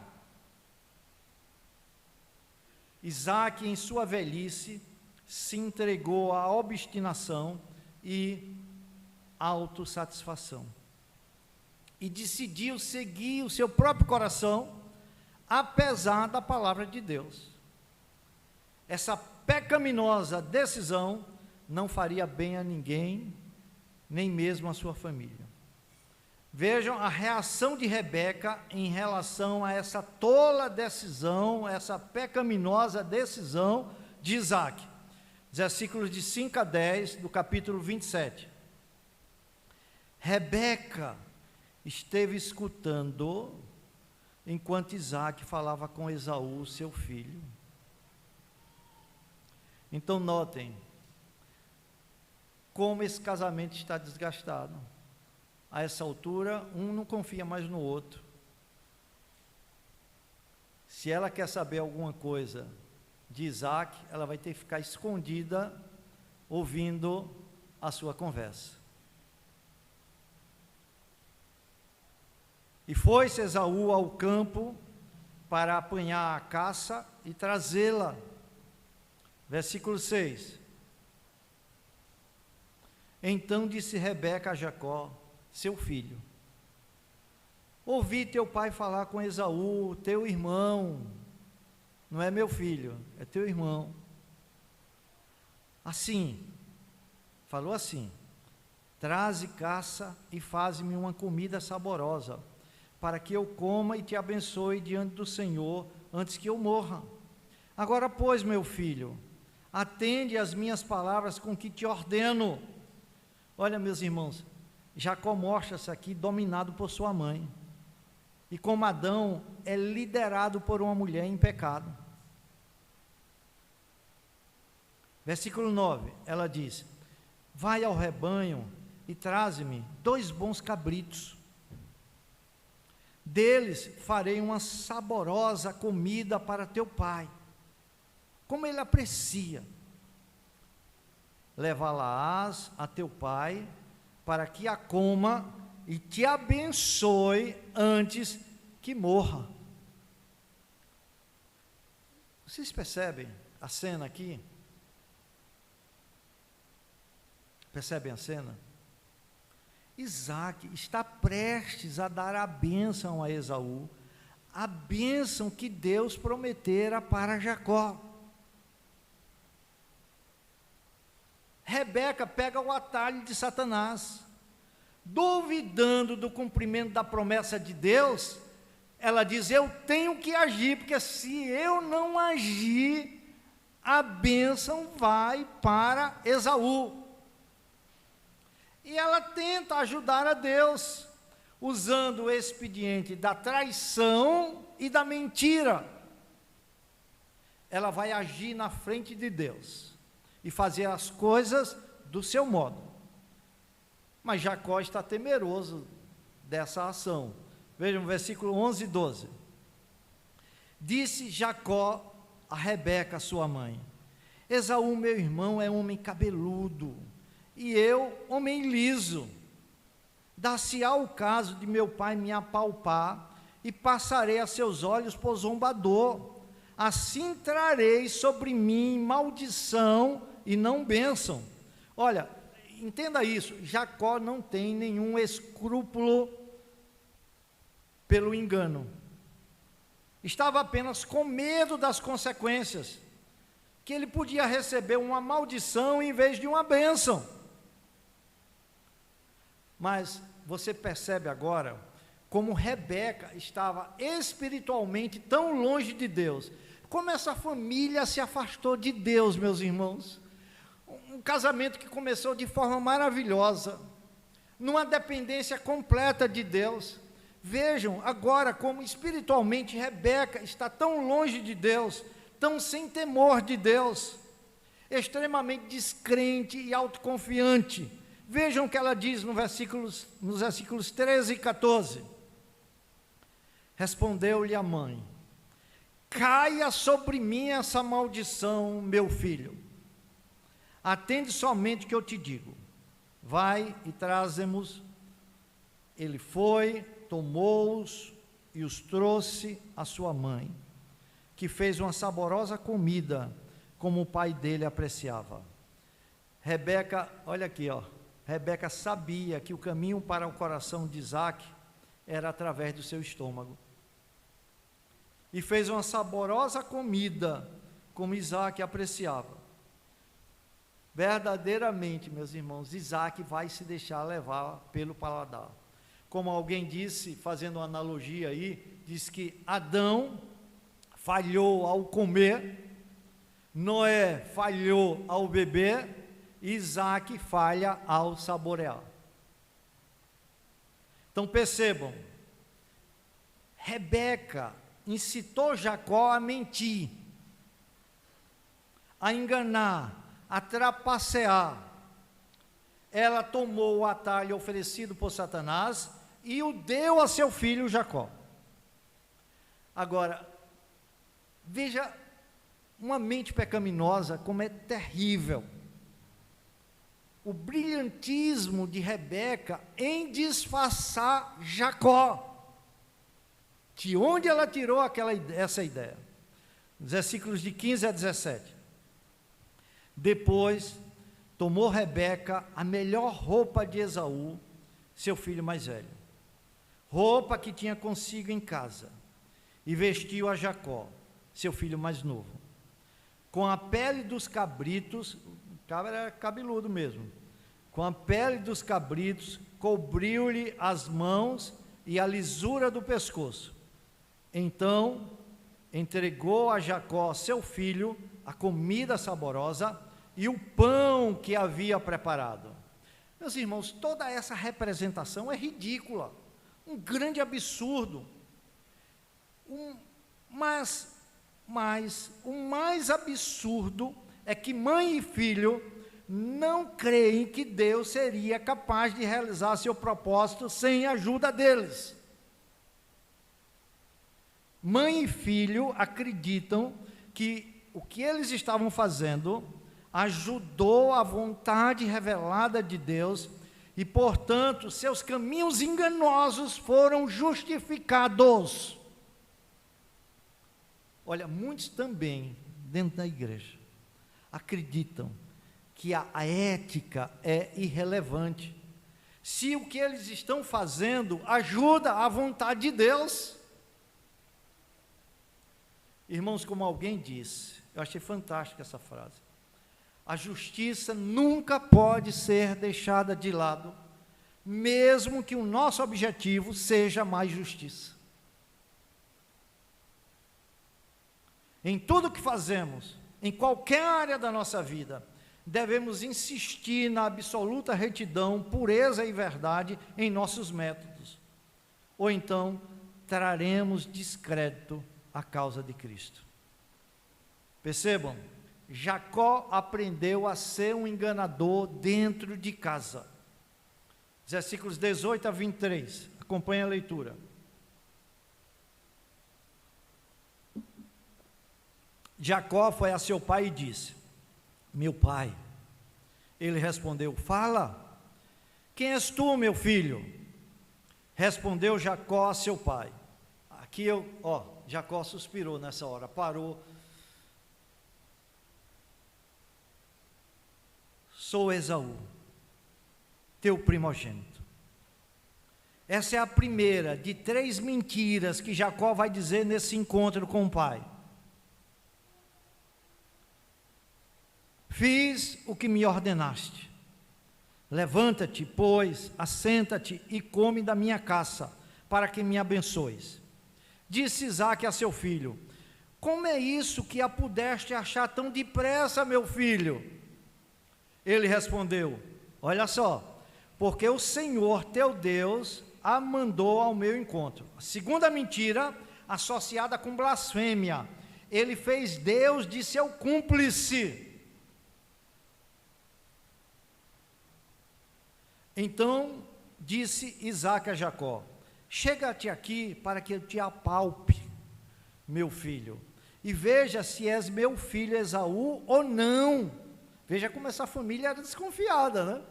Isaac, em sua velhice, se entregou à obstinação e autossatisfação, e decidiu seguir o seu próprio coração, apesar da palavra de Deus. Essa pecaminosa decisão não faria bem a ninguém, nem mesmo a sua família. Vejam a reação de Rebeca em relação a essa tola decisão, essa pecaminosa decisão de Isaac. Versículos de 5 a 10 do capítulo 27. Rebeca esteve escutando enquanto Isaac falava com Esaú, seu filho. Então notem como esse casamento está desgastado. A essa altura, um não confia mais no outro. Se ela quer saber alguma coisa de Isaac, ela vai ter que ficar escondida, ouvindo a sua conversa. E foi-se Esaú ao campo para apanhar a caça e trazê-la. Versículo 6. Então disse Rebeca a Jacó, seu filho: ouvi teu pai falar com Esaú, teu irmão. Não é meu filho, é teu irmão. Assim, falou assim: traze caça e faze-me uma comida saborosa, para que eu coma e te abençoe diante do Senhor, antes que eu morra. Agora, pois, meu filho, atende às minhas palavras com que te ordeno. Olha, meus irmãos, Jacó mostra-se aqui dominado por sua mãe, e como Adão é liderado por uma mulher em pecado. Versículo 9, ela diz: vai ao rebanho e traze-me 2 bons cabritos, deles farei uma saborosa comida para teu pai, como ele aprecia. Levá-la-ás a teu pai, para que a coma e te abençoe antes que morra. Vocês percebem a cena aqui? Percebem a cena? Isaac está prestes a dar a bênção a Esaú, a bênção que Deus prometera para Jacó. Rebeca pega o atalho de Satanás, duvidando do cumprimento da promessa de Deus. Ela diz: eu tenho que agir, porque se eu não agir, a bênção vai para Esaú. E ela tenta ajudar a Deus, usando o expediente da traição e da mentira. Ela vai agir na frente de Deus e fazer as coisas do seu modo. Mas Jacó está temeroso dessa ação. Vejam o versículo 11 e 12. Disse Jacó a Rebeca, sua mãe: Esaú, meu irmão, é homem cabeludo, e eu, homem liso. Dar-se-á o caso de meu pai me apalpar, e passarei a seus olhos por zombador. Assim trarei sobre mim maldição e não bênção. Olha, entenda isso, Jacó não tem nenhum escrúpulo pelo engano. Estava apenas com medo das consequências, que ele podia receber uma maldição em vez de uma bênção. Mas você percebe agora como Rebeca estava espiritualmente tão longe de Deus, como essa família se afastou de Deus, meus irmãos. Um casamento que começou de forma maravilhosa, numa dependência completa de Deus. Vejam agora como espiritualmente Rebeca está tão longe de Deus, tão sem temor de Deus, extremamente descrente e autoconfiante. Vejam o que ela diz nos versículos 13 e 14. Respondeu-lhe a mãe: caia sobre mim essa maldição, meu filho. Atende somente o que eu te digo. Vai e traze-mos. Ele foi, tomou-os e os trouxe à sua mãe, que fez uma saborosa comida, como o pai dele apreciava. Rebeca, olha aqui, Rebeca sabia que o caminho para o coração de Isaque era através do seu estômago. E fez uma saborosa comida, como Isaque apreciava. Verdadeiramente, meus irmãos, Isaque vai se deixar levar pelo paladar. Como alguém disse, fazendo uma analogia aí, diz que Adão falhou ao comer, Noé falhou ao beber, Isaque falha ao saborear. Então percebam, Rebeca incitou Jacó a mentir, a enganar, a trapacear. Ela tomou o atalho oferecido por Satanás e o deu a seu filho Jacó. Agora, veja uma mente pecaminosa como é terrível. O brilhantismo de Rebeca em disfarçar Jacó. De onde ela tirou essa ideia? Versículos de 15 a 17. Depois, tomou Rebeca a melhor roupa de Esaú, seu filho mais velho, roupa que tinha consigo em casa, e vestiu a Jacó, seu filho mais novo, com a pele dos cabritos, o cabra era cabeludo mesmo, com a pele dos cabritos, cobriu-lhe as mãos e a lisura do pescoço. Então, entregou a Jacó, seu filho, a comida saborosa e o pão que havia preparado. Meus irmãos, toda essa representação é ridícula, um grande absurdo. Mas o mais absurdo é que mãe e filho não creem que Deus seria capaz de realizar seu propósito sem a ajuda deles. Mãe e filho acreditam que o que eles estavam fazendo ajudou a vontade revelada de Deus e, portanto, seus caminhos enganosos foram justificados. Olha, muitos também, dentro da igreja, acreditam que a ética é irrelevante. Se o que eles estão fazendo ajuda a vontade de Deus. Irmãos, como alguém disse, eu achei fantástica essa frase: a justiça nunca pode ser deixada de lado, mesmo que o nosso objetivo seja mais justiça. Em tudo que fazemos, em qualquer área da nossa vida, devemos insistir na absoluta retidão, pureza e verdade em nossos métodos, ou então traremos descrédito à causa de Cristo. Percebam, Jacó aprendeu a ser um enganador dentro de casa. Versículos 18 a 23, acompanhe a leitura. Jacó foi a seu pai e disse: meu pai, Ele respondeu: fala, quem és tu, meu filho? Respondeu Jacó a seu pai. Aqui Jacó suspirou nessa hora, parou. Sou Esaú, teu primogênito. Essa é a primeira de 3 mentiras que Jacó vai dizer nesse encontro com o pai. Fiz o que me ordenaste. Levanta-te, pois, assenta-te e come da minha caça, para que me abençoes. Disse Isaque a seu filho: como é isso que a pudeste achar tão depressa, meu filho? Ele respondeu: olha só, porque o Senhor teu Deus a mandou ao meu encontro. A segunda mentira, associada com blasfêmia: ele fez Deus de seu cúmplice. Então disse Isaque a Jacó: chega-te aqui para que eu te apalpe, meu filho, e veja se és meu filho Esaú ou não. Veja como essa família era desconfiada, né?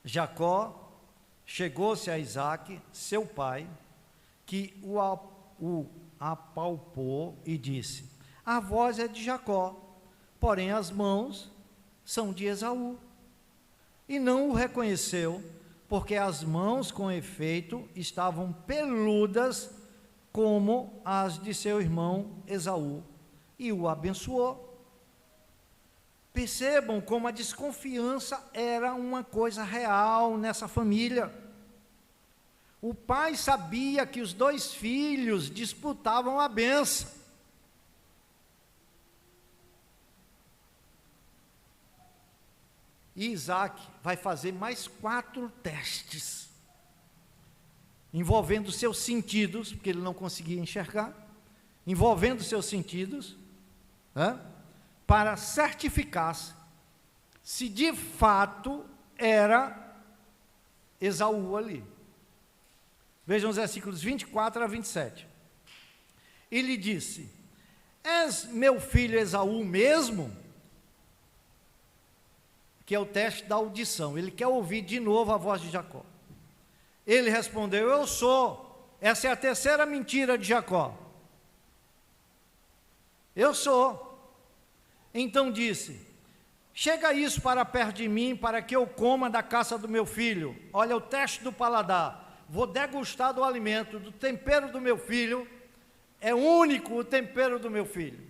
Jacó chegou-se a Isaque, seu pai, que o apalpou e disse: a voz é de Jacó, porém as mãos são de Esaú. E não o reconheceu, porque as mãos, com efeito, estavam peludas como as de seu irmão Esaú, e o abençoou. Percebam como a desconfiança era uma coisa real nessa família. O pai sabia que os 2 filhos disputavam a bênção. E Isaque vai fazer mais 4 testes, envolvendo seus sentidos, porque ele não conseguia enxergar, envolvendo seus sentidos, para certificar-se se de fato era Esaú ali. Vejam os versículos 24 a 27. E lhe disse: és meu filho Esaú mesmo? Que é o teste da audição. Ele quer ouvir de novo a voz de Jacó. Ele respondeu: eu sou. Essa é a terceira mentira de Jacó. Eu sou. Então disse: chega isso para perto de mim, para que eu coma da caça do meu filho. Olha o teste do paladar. Vou degustar do alimento, do tempero do meu filho. É único o tempero do meu filho.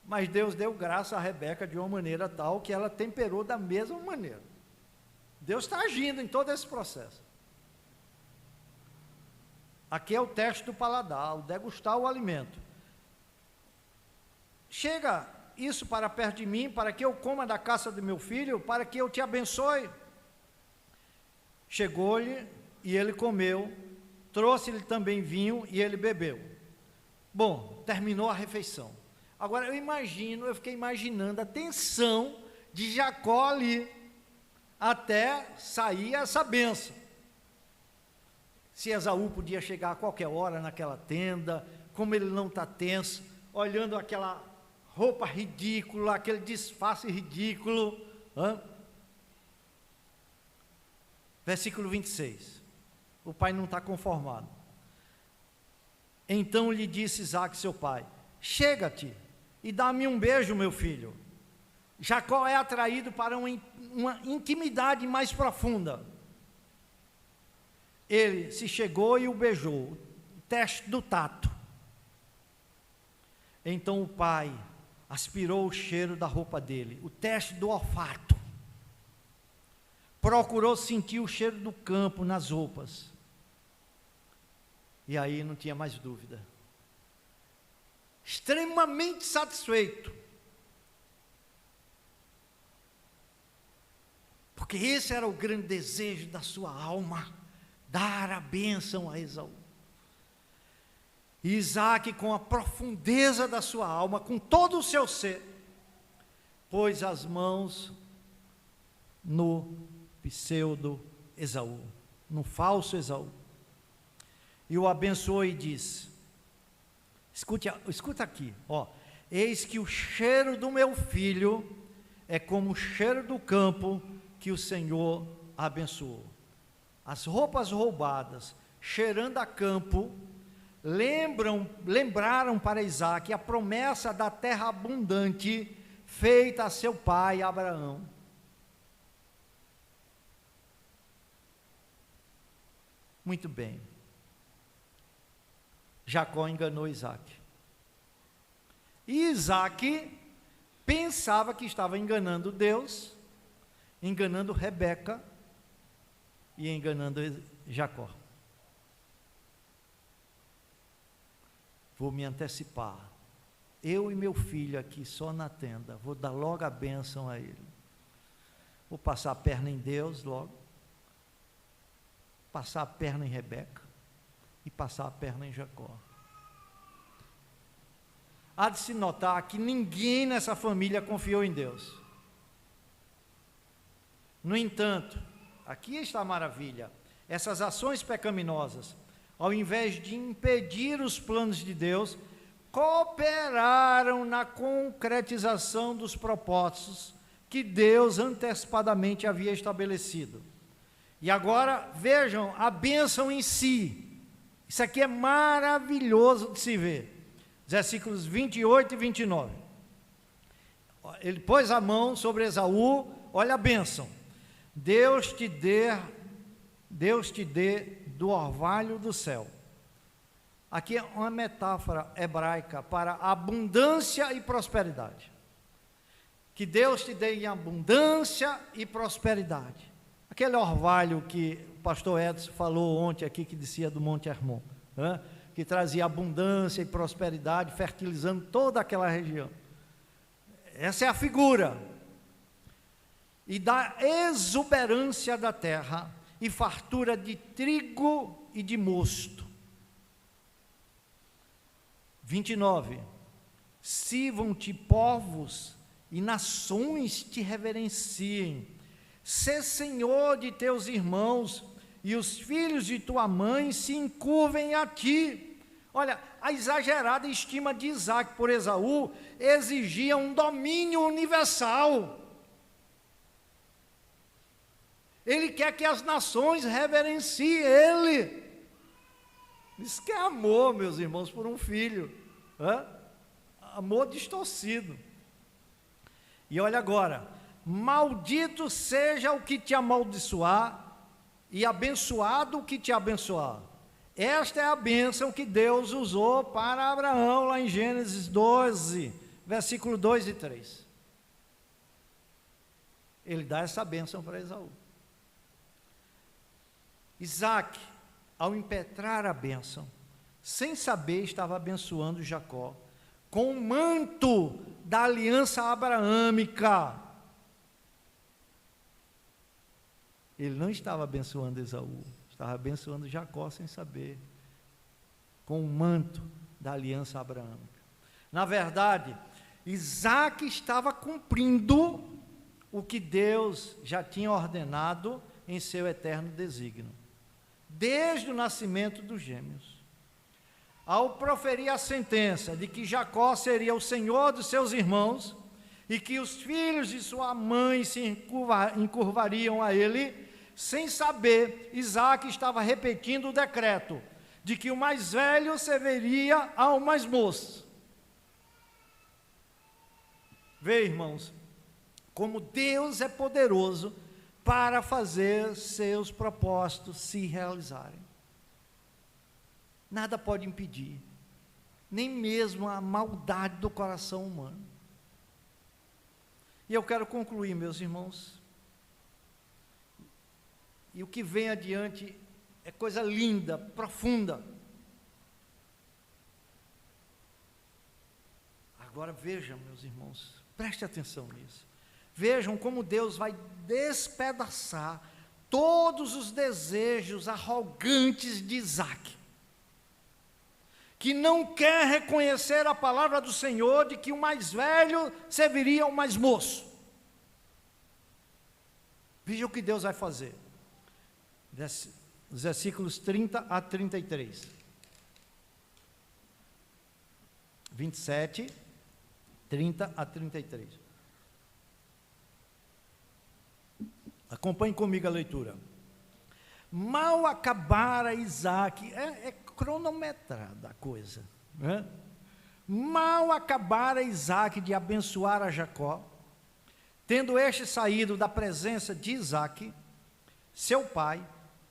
Mas Deus deu graça a Rebeca de uma maneira tal que ela temperou da mesma maneira. Deus está agindo em todo esse processo. Aqui é o teste do paladar, o degustar o alimento. Chega isso para perto de mim, para que eu coma da caça do meu filho, para que eu te abençoe. Chegou-lhe e ele comeu, trouxe-lhe também vinho e ele bebeu. Bom, terminou a refeição. Agora eu fiquei imaginando a tensão de Jacó ali, até sair essa bênção. Se Esaú podia chegar a qualquer hora naquela tenda, como ele não está tenso, olhando aquela roupa ridícula, aquele disfarce ridículo. Versículo 26, o pai não está conformado. Então lhe disse Isaque seu pai: chega-te e dá-me um beijo, meu filho. Jacó é atraído para uma intimidade mais profunda. Ele se chegou e o beijou, o teste do tato. Então o pai aspirou o cheiro da roupa dele, o teste do olfato. Procurou sentir o cheiro do campo nas roupas. E aí não tinha mais dúvida. Extremamente satisfeito. Porque esse era o grande desejo da sua alma, dar a bênção a Esaú. E Isaque, com a profundeza da sua alma, com todo o seu ser, pôs as mãos no pseudo Esaú, no falso Esaú, e o abençoou e disse: Escuta aqui, ó. Eis que o cheiro do meu filho é como o cheiro do campo que o Senhor abençoou. As roupas roubadas, cheirando a campo, lembraram para Isaque a promessa da terra abundante feita a seu pai Abraão. Muito bem. Jacó enganou Isaque. E Isaque pensava que estava enganando Deus, enganando Rebeca e enganando Jacó. Vou me antecipar. Eu e meu filho aqui só na tenda, vou dar logo a bênção a ele. Vou passar a perna em Deus logo, passar a perna em Rebeca e passar a perna em Jacó. Há de se notar que ninguém nessa família confiou em Deus. No entanto, aqui está a maravilha: essas ações pecaminosas, ao invés de impedir os planos de Deus, cooperaram na concretização dos propósitos que Deus antecipadamente havia estabelecido. E agora, vejam a bênção em si. Isso aqui é maravilhoso de se ver. Versículos 28 e 29. Ele pôs a mão sobre Esaú, olha a bênção. Deus te dê do orvalho do céu. Aqui é uma metáfora hebraica para abundância e prosperidade. Que Deus te dê em abundância e prosperidade. Aquele orvalho que o pastor Edson falou ontem aqui, que descia do Monte Hermon, né? Que trazia abundância e prosperidade, fertilizando toda aquela região. Essa é a figura. E da exuberância da terra, e fartura de trigo e de mosto. 29. Sirvam-te povos e nações te reverenciem. Sê senhor de teus irmãos, e os filhos de tua mãe se encurvem a ti. Olha, a exagerada estima de Isaque por Esaú exigia um domínio universal. Ele quer que as nações reverenciem ele. Isso que é amor, meus irmãos, por um filho. Amor distorcido. E olha agora: maldito seja o que te amaldiçoar, e abençoado o que te abençoar. Esta é a bênção que Deus usou para Abraão, lá em Gênesis 12, versículo 2 e 3. Ele dá essa bênção para Esaú. Isaque, ao impetrar a bênção, sem saber, estava abençoando Jacó, com o manto da aliança abraâmica. Ele não estava abençoando Esaú, estava abençoando Jacó sem saber, com o manto da aliança abraâmica. Na verdade, Isaque estava cumprindo o que Deus já tinha ordenado em seu eterno desígnio, desde o nascimento dos gêmeos. Ao proferir a sentença de que Jacó seria o senhor dos seus irmãos, e que os filhos de sua mãe se encurvariam a ele, sem saber, Isaque estava repetindo o decreto de que o mais velho serviria ao mais moço. Vê, irmãos, como Deus é poderoso para fazer seus propósitos se realizarem. Nada pode impedir, nem mesmo a maldade do coração humano. E eu quero concluir, meus irmãos. E o que vem adiante é coisa linda, profunda. Agora vejam, meus irmãos, preste atenção nisso. Vejam como Deus vai despedaçar todos os desejos arrogantes de Isaque, que não quer reconhecer a palavra do Senhor de que o mais velho serviria ao mais moço. Veja o que Deus vai fazer. Versículos 30 a 33. 27, 30 a 33. Acompanhe comigo a leitura. Mal acabara Isaque, é cronometrada a coisa, né? Mal acabara Isaque de abençoar a Jacó, tendo este saído da presença de Isaque, seu pai,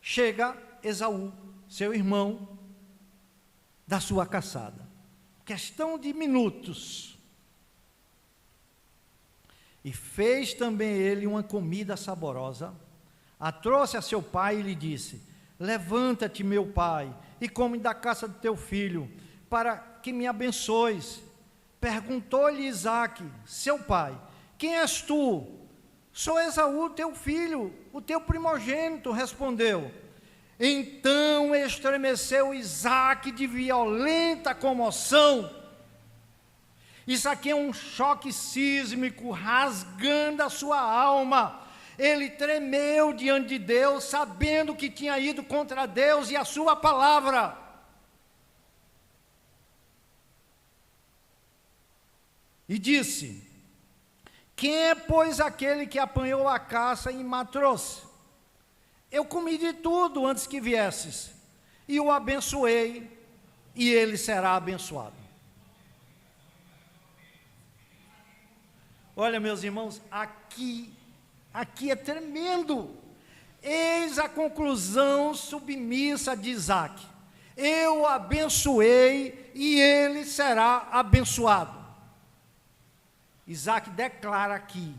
chega Esaú, seu irmão, da sua caçada. Questão de minutos. E fez também ele uma comida saborosa, a trouxe a seu pai e lhe disse: levanta-te, meu pai, e come da caça do teu filho, para que me abençoes. Perguntou-lhe Isaque, seu pai: quem és tu? Sou Esaú, teu filho, o teu primogênito, respondeu. Então estremeceu Isaque de violenta comoção. Isso aqui é um choque sísmico, rasgando a sua alma. Ele tremeu diante de Deus, sabendo que tinha ido contra Deus e a sua palavra. E disse: quem é, pois, aquele que apanhou a caça e me trouxe? Eu comi de tudo antes que viesses, e o abençoei, e ele será abençoado. Olha, meus irmãos, aqui é tremendo. Eis a conclusão submissa de Isaque: eu o abençoei, e ele será abençoado. Isaque declara aqui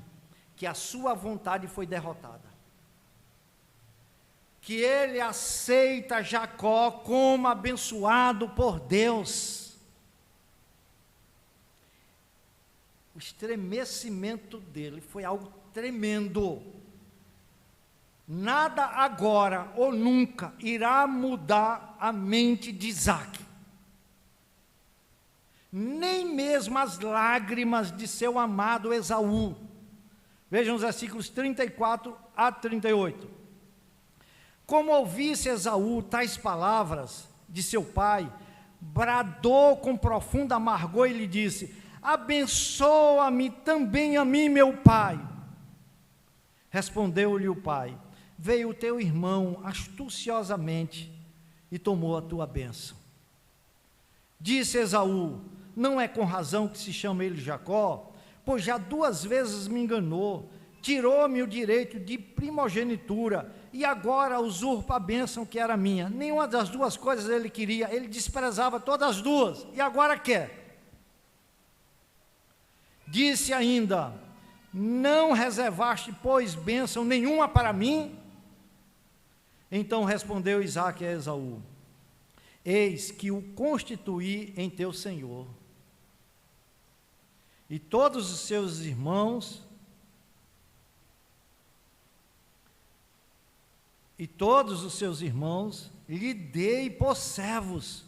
que a sua vontade foi derrotada, que ele aceita Jacó como abençoado por Deus. O estremecimento dele foi algo tremendo. Nada agora ou nunca irá mudar a mente de Isaque. Nem mesmo as lágrimas de seu amado Esaú. Vejam os versículos 34 a 38. Como ouvisse Esaú tais palavras de seu pai, bradou com profunda amargor e lhe disse: abençoa-me também a mim, meu pai. Respondeu-lhe o pai: veio o teu irmão astuciosamente e tomou a tua bênção. Disse Esaú: não é com razão que se chama ele Jacó, pois já 2 vezes me enganou, tirou-me o direito de primogenitura, e agora usurpa a bênção que era minha. Nenhuma das 2 coisas ele queria, ele desprezava todas as 2, e agora quer. Disse ainda: não reservaste, pois, bênção nenhuma para mim? Então respondeu Isaque a Esaú: eis que o constituí em teu senhor, e todos os seus irmãos, lhe dei por servos,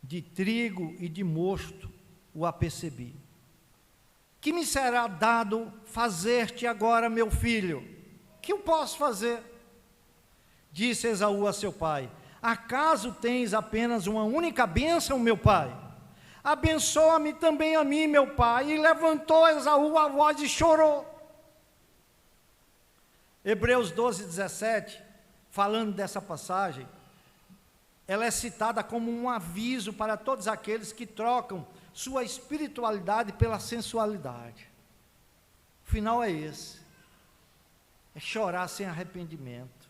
de trigo e de mosto o apercebi. Que me será dado fazer-te agora, meu filho? Que eu posso fazer? Disse Esaú a seu pai: acaso tens apenas uma única bênção, meu pai? Abençoa-me também a mim, meu pai. E levantou Esaú a voz e chorou. Hebreus 12, 17, falando dessa passagem, ela é citada como um aviso para todos aqueles que trocam sua espiritualidade pela sensualidade. O final é esse: é chorar sem arrependimento.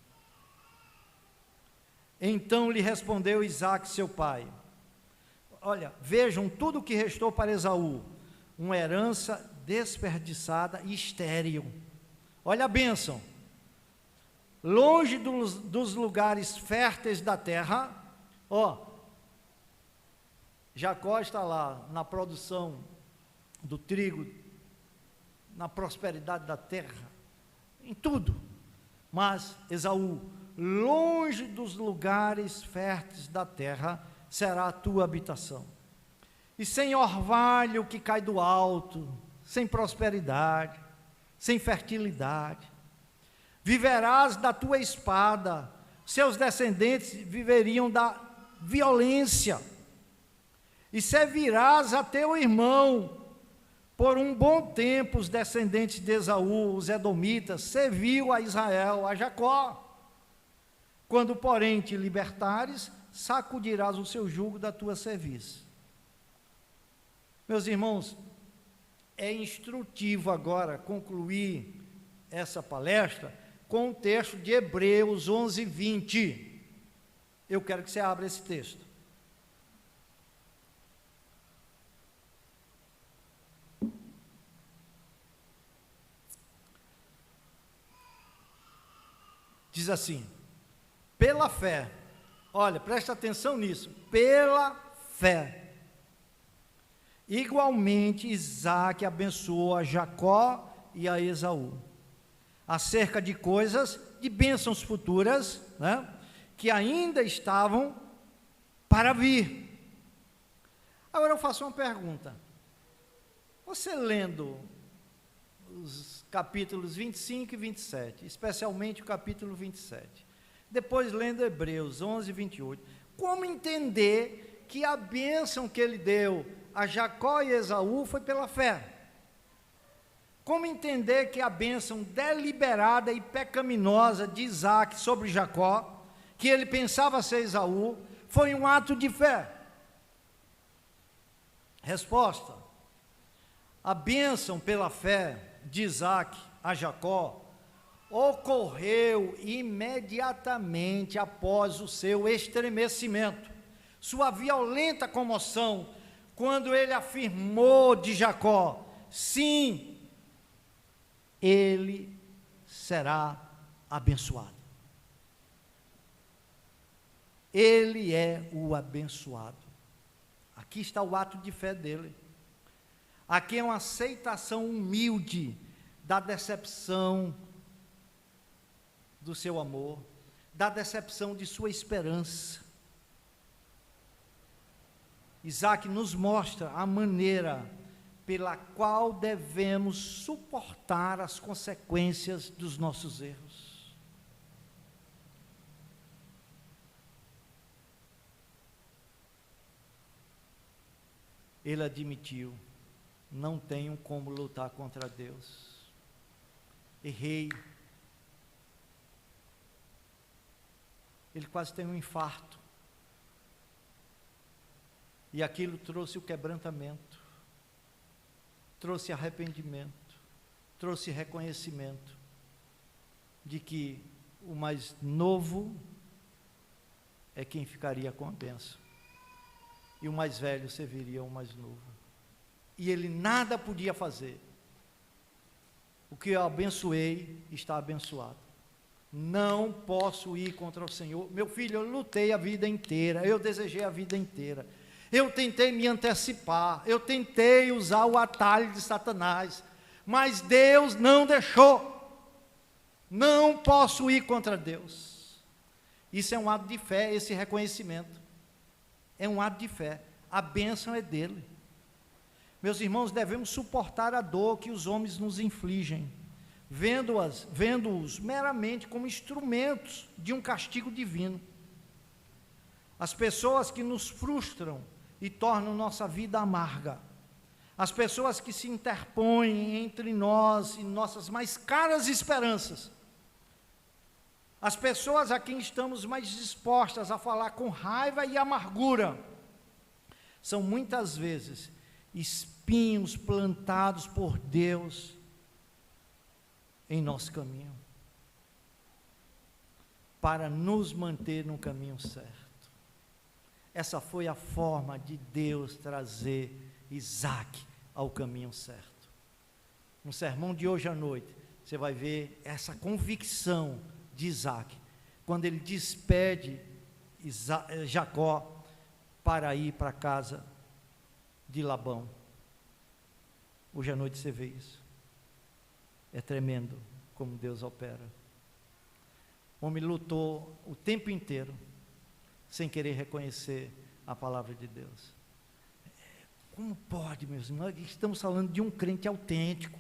Então lhe respondeu Isaque, seu pai: olha, vejam tudo o que restou para Esaú, uma herança desperdiçada e estéril. Olha a bênção: longe dos lugares férteis da terra. Jacó está lá na produção do trigo, na prosperidade da terra, em tudo. Mas Esaú: longe dos lugares férteis da terra será a tua habitação, e sem orvalho que cai do alto, sem prosperidade, sem fertilidade. Viverás da tua espada, seus descendentes viveriam da violência. e servirás a teu irmão. Por um bom tempo, os descendentes de Esaú, os edomitas, serviu a Israel, a Jacó. Quando, porém, te libertares, sacudirás o seu jugo da tua cerviz. Meus irmãos, é instrutivo agora concluir essa palestra com o texto de Hebreus 11, 20. Eu quero que você abra esse texto. Diz assim: pela fé, olha, presta atenção nisso, pela fé, igualmente Isaque abençoou a Jacó e a Esaú, acerca de coisas, de bênçãos futuras, né, que ainda estavam para vir. Agora eu faço uma pergunta, você lendo os capítulos 25 e 27, especialmente o capítulo 27, depois lendo Hebreus 11 e 28, como entender que a bênção que ele deu a Jacó e Esaú foi pela fé? Como entender que a bênção deliberada e pecaminosa de Isaque sobre Jacó, que ele pensava ser Esaú, foi um ato de fé? Resposta: a bênção pela fé de Isaque a Jacó ocorreu imediatamente após o seu estremecimento, sua violenta comoção, quando ele afirmou de Jacó: sim, ele será abençoado. Ele é o abençoado. Aqui está o ato de fé dele. Aqui é uma aceitação humilde da decepção do seu amor, da decepção de sua esperança. Isaque nos mostra a maneira pela qual devemos suportar as consequências dos nossos erros. Ele admitiu: não tenho como lutar contra Deus, errei. Ele quase tem um infarto, e aquilo trouxe o quebrantamento, trouxe arrependimento, trouxe reconhecimento de que o mais novo é quem ficaria com a bênção, e o mais velho serviria ao mais novo, e ele nada podia fazer. O que eu abençoei está abençoado. Não posso ir contra o Senhor. Meu filho, eu lutei a vida inteira, eu desejei a vida inteira, eu tentei me antecipar, eu tentei usar o atalho de Satanás, mas Deus não deixou. Não posso ir contra Deus. Isso é um ato de fé, esse reconhecimento é um ato de fé. A bênção é dele. Meus irmãos, devemos suportar a dor que os homens nos infligem, vendo-os meramente como instrumentos de um castigo divino. As pessoas que nos frustram e tornam nossa vida amarga, as pessoas que se interpõem entre nós e nossas mais caras esperanças, as pessoas a quem estamos mais dispostas a falar com raiva e amargura, são muitas vezes espinhos plantados por Deus em nosso caminho, para nos manter no caminho certo. Essa foi a forma de Deus trazer Isaque ao caminho certo. No sermão de hoje à noite, você vai ver essa convicção de Isaque, quando ele despede Jacó para ir para a casa de Labão. Hoje à noite você vê isso. É tremendo como Deus opera. O homem lutou o tempo inteiro, sem querer reconhecer a palavra de Deus. Como pode, meus irmãos? Estamos falando de um crente autêntico,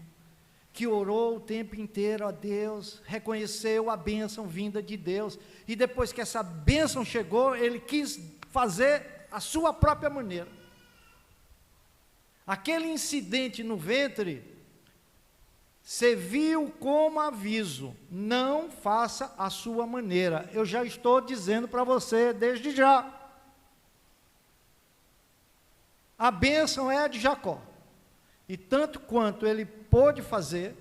que orou o tempo inteiro a Deus, reconheceu a bênção vinda de Deus, e depois que essa bênção chegou, ele quis fazer a sua própria maneira. Aquele incidente no ventre serviu como aviso: não faça a sua maneira. Eu já estou dizendo para você desde já. A bênção é a de Jacó. E tanto quanto ele pôde fazer,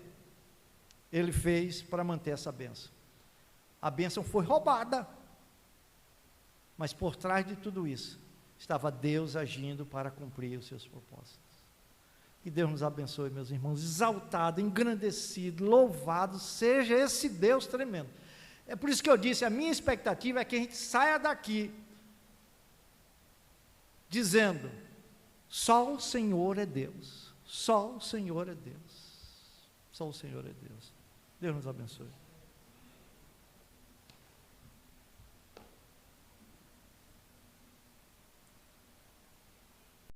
ele fez para manter essa bênção. A bênção foi roubada. Mas por trás de tudo isso, estava Deus agindo para cumprir os seus propósitos. Que Deus nos abençoe, meus irmãos. Exaltado, engrandecido, louvado seja esse Deus tremendo. É por isso que eu disse, a minha expectativa é que a gente saia daqui dizendo: só o Senhor é Deus. Só o Senhor é Deus. Só o Senhor é Deus. Deus nos abençoe.